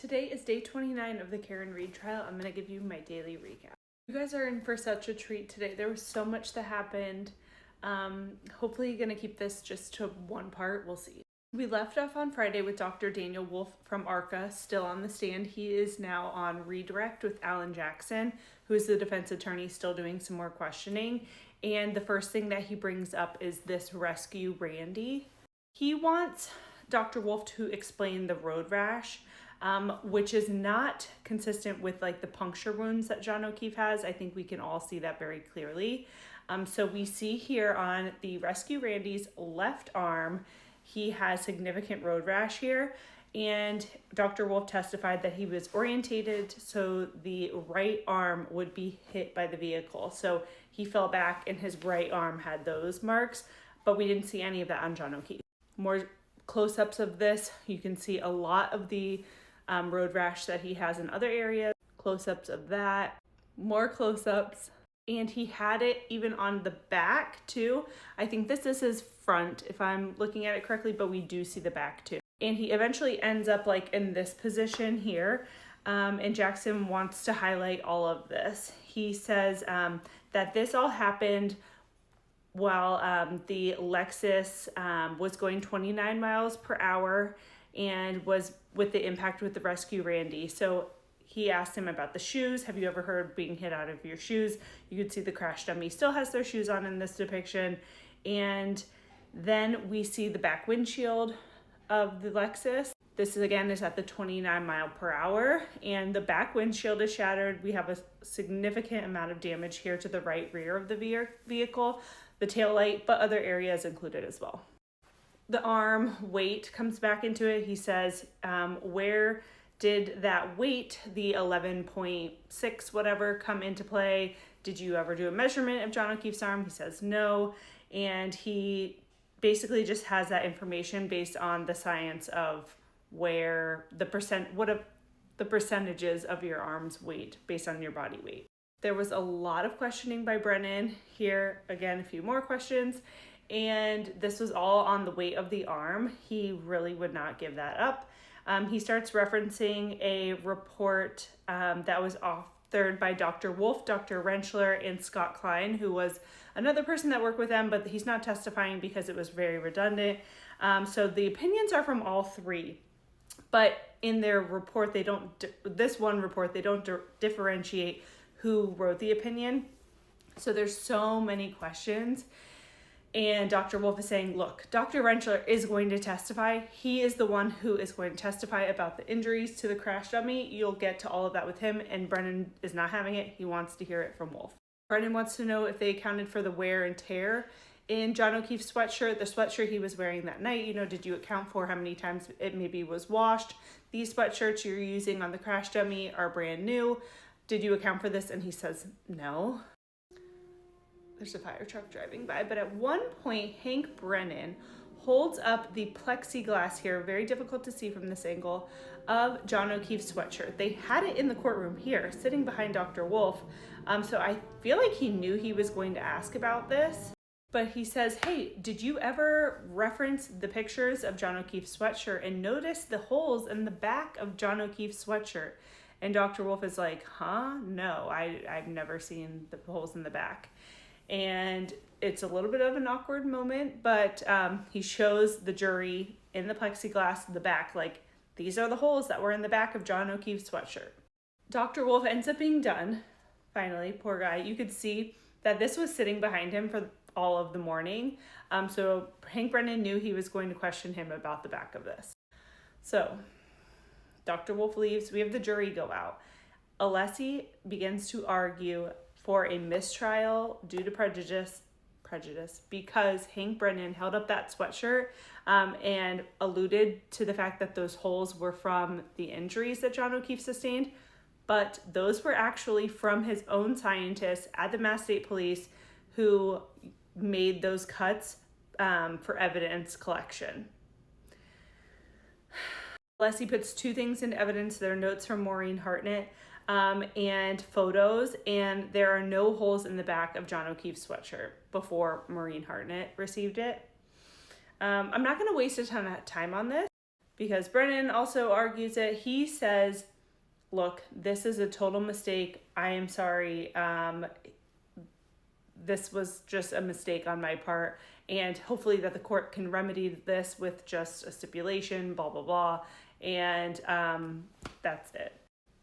Today is day 29 of the Karen Reed trial. I'm going to give you my daily recap. You guys are in for such a treat today. There was so much that happened. Hopefully you're going to keep this just to one part. We'll see. We left off on Friday with Dr. Daniel Wolfe from ARCA still on the stand. He is now on redirect with Alan Jackson, who is the defense attorney, still doing some more questioning. And the first thing that he brings up is this rescue Randy. He wants Dr. Wolfe to explain the road rash, which is not consistent with like the puncture wounds that John O'Keefe has. I think we can all see that very clearly. So we see here on the rescue Randy's left arm, he has significant road rash here, and Dr. Wolfe testified that he was orientated so the right arm would be hit by the vehicle. So he fell back and his right arm had those marks, but we didn't see any of that on John O'Keefe. More close-ups of this, you can see a lot of the road rash that he has in other areas, close-ups of that, more close-ups, and he had it even on the back too. I think this is his front if I'm looking at it correctly, but we do see the back too. And he eventually ends up like in this position here, and Jackson wants to highlight all of this. He says that this all happened while the Lexus was going 29 miles per hour and was with the impact with the rescue Randy. So he asked him about the shoes. Have you ever heard being hit out of your shoes? You could see the crash dummy still has their shoes on in this depiction. And then we see the back windshield of the Lexus. This is again is at the 29 mile per hour and the back windshield is shattered. We have a significant amount of damage here to the right rear of the vehicle, the tail light, but other areas included as well. The arm weight comes back into it. He says, where did that weight, the 11.6 whatever, come into play? Did you ever do a measurement of John O'Keefe's arm? He says no. And he basically just has that information based on the science of where the percentages of your arm's weight based on your body weight. There was a lot of questioning by Brennan here. Again, a few more questions. And this was all on the weight of the arm. He really would not give that up. He starts referencing a report that was authored by Dr. Wolfe, Dr. Rentschler, and Scott Klein, who was another person that worked with them, but he's not testifying because it was very redundant. So the opinions are from all three, but in their report, they don't differentiate who wrote the opinion. So there's so many questions. And Dr. Wolfe is saying, look, Dr. Rentschler is going to testify. He is the one who is going to testify about the injuries to the crash dummy. You'll get to all of that with him, and Brennan is not having it. He wants to hear it from Wolfe. Brennan wants to know if they accounted for the wear and tear in John O'Keefe's sweatshirt, the sweatshirt he was wearing that night. Did you account for how many times it maybe was washed? These sweatshirts you're using on the crash dummy are brand new. Did you account for this? And he says, no. There's a fire truck driving by, but at one point, Hank Brennan holds up the plexiglass here, very difficult to see from this angle, of John O'Keefe's sweatshirt. They had it in the courtroom here, sitting behind Dr. Wolfe. So I feel like he knew he was going to ask about this, but he says, hey, did you ever reference the pictures of John O'Keefe's sweatshirt and notice the holes in the back of John O'Keefe's sweatshirt? And Dr. Wolfe is like, huh? No, I've never seen the holes in the back. And it's a little bit of an awkward moment, but he shows the jury in the plexiglass in the back, like, these are the holes that were in the back of John O'Keefe's sweatshirt. Dr. Wolfe ends up being done, finally, poor guy. You could see that this was sitting behind him for all of the morning. So Hank Brennan knew he was going to question him about the back of this. So Dr. Wolfe leaves, we have the jury go out. Alessi begins to argue for a mistrial due to prejudice because Hank Brennan held up that sweatshirt and alluded to the fact that those holes were from the injuries that John O'Keefe sustained, but those were actually from his own scientists at the Mass State Police who made those cuts for evidence collection. Alessi puts two things into evidence. There are notes from Maureen Hartnett and photos, and there are no holes in the back of John O'Keefe's sweatshirt before Maureen Hartnett received it. I'm not going to waste a ton of time on this because Brennan also argues it. He says, look, this is a total mistake. I am sorry. This was just a mistake on my part, and hopefully that the court can remedy this with just a stipulation, blah, blah, blah. And that's it.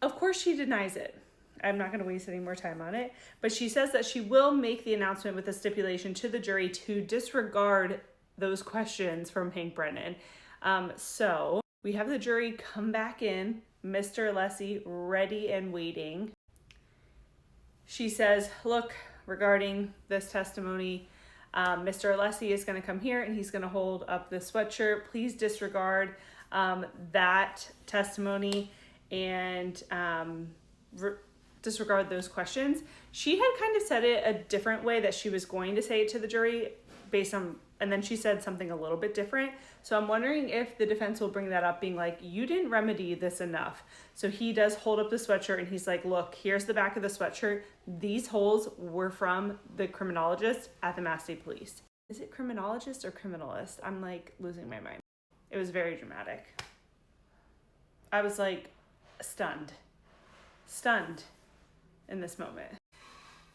Of course, she denies it. I'm not going to waste any more time on it, but she says that she will make the announcement with a stipulation to the jury to disregard those questions from Hank Brennan. So we have the jury come back in, Mr. Alessi ready and waiting. She says, look, regarding this testimony, Mr. Alessi is going to come here and he's going to hold up the sweatshirt. Please disregard that testimony and disregard those questions. She had kind of said it a different way that she was going to say it to the jury based on, and then she said something a little bit different. So I'm wondering if the defense will bring that up, being like, you didn't remedy this enough. So he does hold up the sweatshirt and he's like, look, here's the back of the sweatshirt. These holes were from the criminologist at the Mass State Police. Is it criminologist or criminalist? I'm like losing my mind. It was very dramatic. I was like stunned in this moment.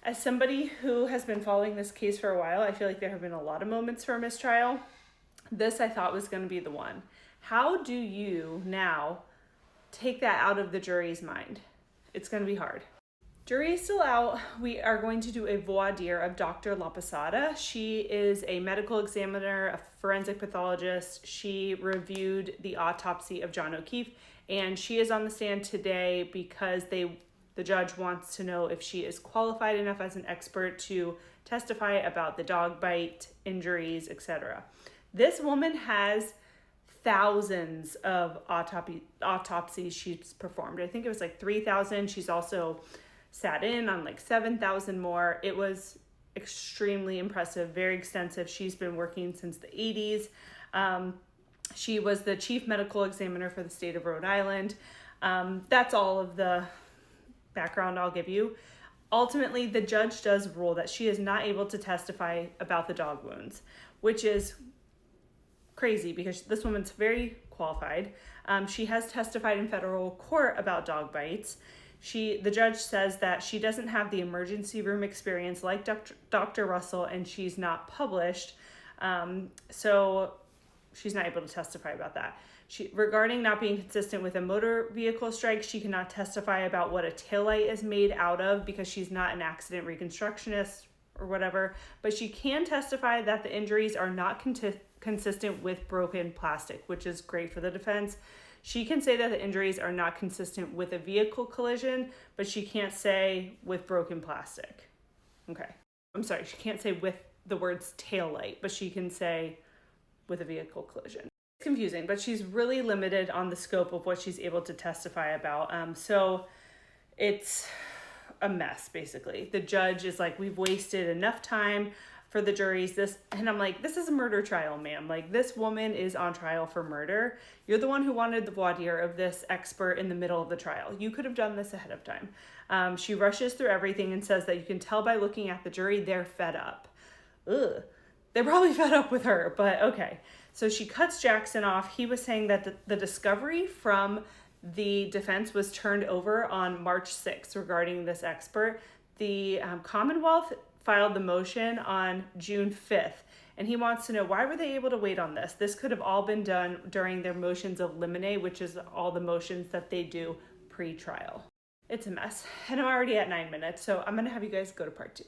As somebody who has been following this case for a while, I feel like there have been a lot of moments for a mistrial. This I thought was going to be the one. How do you now take that out of the jury's mind? It's going to be hard. Jury is still out. We are going to do a voir dire of Dr. Lacada. She is a medical examiner, a forensic pathologist. She reviewed the autopsy of John O'Keefe, and she is on the stand today because the judge wants to know if she is qualified enough as an expert to testify about the dog bite injuries, etc. This woman has thousands of autopsies she's performed. I think it was like 3,000. She's also sat in on like 7,000 more. It was extremely impressive, very extensive. She's been working since the 80s. She was the chief medical examiner for the state of Rhode Island. That's all of the background I'll give you. Ultimately, the judge does rule that she is not able to testify about the dog wounds, which is crazy because this woman's very qualified. She has testified in federal court about dog bites. The judge says that she doesn't have the emergency room experience like Dr. Russell, and she's not published. So she's not able to testify about that. Regarding not being consistent with a motor vehicle strike, she cannot testify about what a taillight is made out of because she's not an accident reconstructionist or whatever, but she can testify that the injuries are not consistent with broken plastic, which is great for the defense. She can say that the injuries are not consistent with a vehicle collision, but she can't say with broken plastic. Okay. I'm sorry, she can't say with the words taillight, but she can say with a vehicle collision. It's confusing, but she's really limited on the scope of what she's able to testify about. So it's a mess, basically. The judge is like, we've wasted enough time for the juries. And I'm like, this is a murder trial, ma'am. Like, this woman is on trial for murder. You're the one who wanted the voir dire of this expert in the middle of the trial. You could have done this ahead of time. She rushes through everything and says that you can tell by looking at the jury, they're fed up. Ugh. They're probably fed up with her, but okay. So she cuts Jackson off. He was saying that the discovery from the defense was turned over on March 6th regarding this expert. The Commonwealth filed the motion on June 5th, and he wants to know, why were they able to wait on this? This could have all been done during their motions of limine, which is all the motions that they do pre-trial. It's a mess, and I'm already at 9 minutes, so I'm going to have you guys go to part 2.